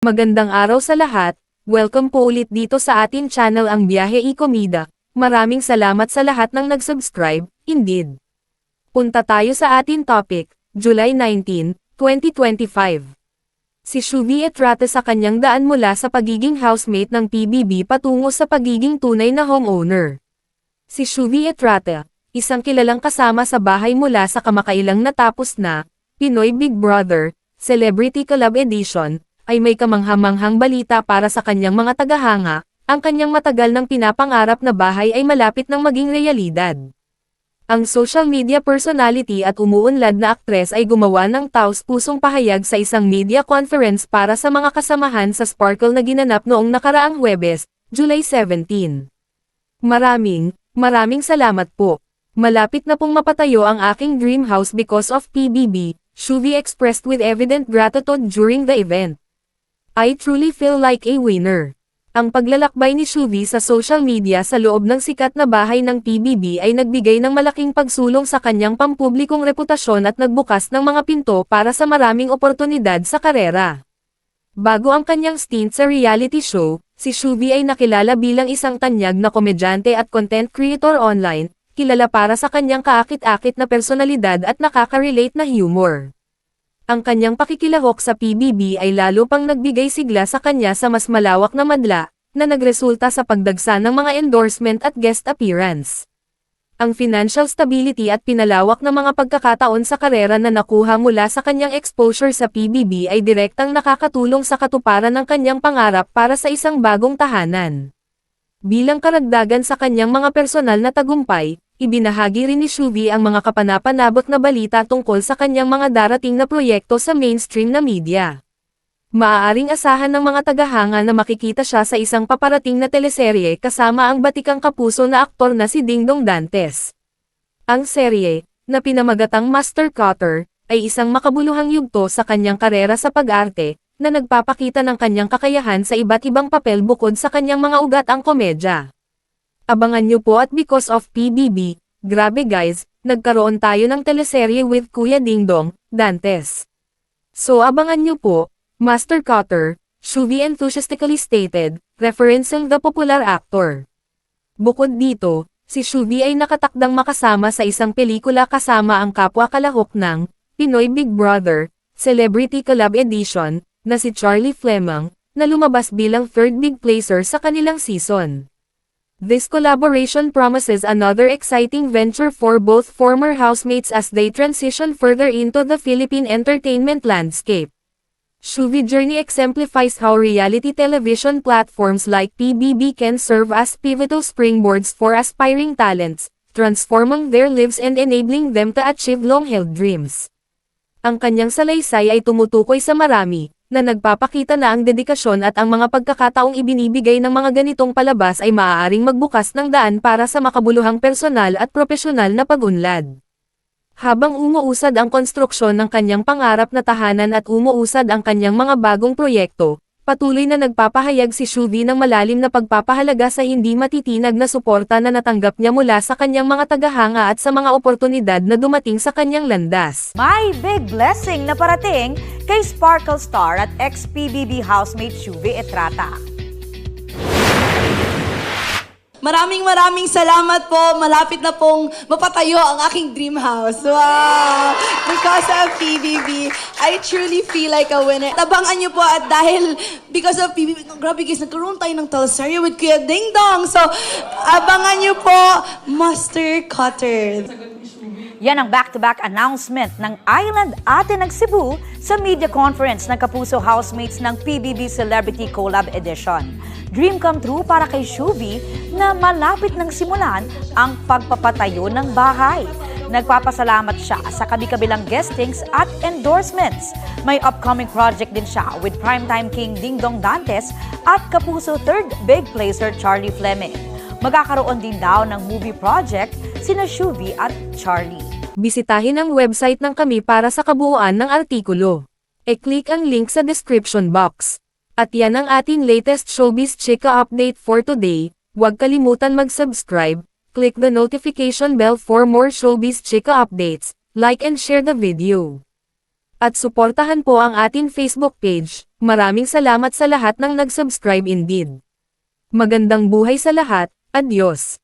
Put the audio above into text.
Magandang araw sa lahat, welcome po ulit dito sa atin channel ang Biyahe y Comida. Maraming salamat sa lahat ng nag-subscribe, indeed. Punta tayo sa atin topic, July 19, 2025. Si Shuvi Etrate sa kanyang daan mula sa pagiging housemate ng PBB patungo sa pagiging tunay na homeowner. Si Shuvi Etrate, isang kilalang kasama sa bahay mula sa kamakailang natapos na Pinoy Big Brother Celebrity Collab Edition, ay may kamanghamanghang balita para sa kanyang mga tagahanga. Ang kanyang matagal nang pinapangarap na bahay ay malapit ng maging realidad. Ang social media personality at umuunlad na aktres ay gumawa ng taos-pusong pahayag sa isang media conference para sa mga kasamahan sa Sparkle na ginanap noong nakaraang Huwebes, July 17. Maraming salamat po. Malapit na pong mapatayo ang aking dream house because of PBB, Shuvi expressed with evident gratitude during the event. I truly feel like a winner. Ang paglalakbay ni Shuvi sa social media sa loob ng sikat na bahay ng PBB ay nagbigay ng malaking pagsulong sa kanyang pampublikong reputasyon at nagbukas ng mga pinto para sa maraming oportunidad sa karera. Bago ang kanyang stint sa reality show, si Shuvi ay nakilala bilang isang tanyag na komedyante at content creator online, kilala para sa kanyang kaakit-akit na personalidad at nakaka-relate na humor. Ang kanyang pakikilahok sa PBB ay lalo pang nagbigay sigla sa kanya sa mas malawak na madla, na nagresulta sa pagdagsa ng mga endorsement at guest appearance. Ang financial stability at pinalawak na mga pagkakataon sa karera na nakuha mula sa kanyang exposure sa PBB ay direktang nakakatulong sa katuparan ng kanyang pangarap para sa isang bagong tahanan. Bilang karagdagan sa kanyang mga personal na tagumpay, ibinahagi rin ni Shuvi ang mga kapanapanabot na balita tungkol sa kanyang mga darating na proyekto sa mainstream na media. Maaaring asahan ng mga tagahanga na makikita siya sa isang paparating na teleserye kasama ang batikang kapuso na aktor na si Dingdong Dantes. Ang serye, na pinamagatang Master Cutter, ay isang makabuluhang yugto sa kanyang karera sa pag-arte, na nagpapakita ng kanyang kakayahan sa iba't ibang papel bukod sa kanyang mga ugat ang komedya. Abangan nyo po at because of PBB, grabe guys, nagkaroon tayo ng teleserye with Kuya Dingdong Dantes. So abangan nyo po, Master Cutter, Shuvi enthusiastically stated, referencing the popular actor. Bukod dito, si Shuvi ay nakatakdang makasama sa isang pelikula kasama ang kapwa kalahok ng Pinoy Big Brother Celebrity Collab Edition, na si Charlie Fleming, na lumabas bilang third big placer sa kanilang season. This collaboration promises another exciting venture for both former housemates as they transition further into the Philippine entertainment landscape. Shuvi journey exemplifies how reality television platforms like PBB can serve as pivotal springboards for aspiring talents, transforming their lives and enabling them to achieve long-held dreams. Ang kanyang salaysay ay tumutukoy sa marami, na nagpapakita na ang dedikasyon at ang mga pagkakataong ibinibigay ng mga ganitong palabas ay maaaring magbukas ng daan para sa makabuluhang personal at propesyonal na pag-unlad. Habang umuusad ang konstruksyon ng kanyang pangarap na tahanan at umuusad ang kanyang mga bagong proyekto, patuloy na nagpapahayag si Shuvi ng malalim na pagpapahalaga sa hindi matitinag na suporta na natanggap niya mula sa kanyang mga tagahanga at sa mga oportunidad na dumating sa kanyang landas. May big blessing na parating kay Sparkle star at ex-PBB housemate Shuvi Etrate. Maraming salamat po. Malapit na pong mapatayo ang aking dream house. Wow! Because of PBB, I truly feel like a winner. Tabangan niyo po at dahil because of PBB, grabe guys, nagkaroon tayo ng teleserye with Kuya Dingdong. So, abangan niyo po, Master Cutter. Yan ang back-to-back announcement ng Island Ate ng Cebu sa media conference ng Kapuso Housemates ng PBB Celebrity Collab Edition. Dream come true para kay Shuvi na malapit nang simulan ang pagpapatayo ng bahay. Nagpapasalamat siya sa kabi-kabilang guestings at endorsements. May upcoming project din siya with Primetime King Dingdong Dantes at Kapuso third big placer Charlie Fleming. Magkakaroon din daw ng movie project sina Shuvi at Charlie. Bisitahin ang website ng kami para sa kabuuan ng artikulo. E-click ang link sa description box. At yan ang ating latest showbiz chika update for today. Huwag kalimutan mag-subscribe, click the notification bell for more showbiz chika updates, like and share the video. At suportahan po ang ating Facebook page. Maraming salamat sa lahat ng nag-subscribe indeed. Magandang buhay sa lahat, adios!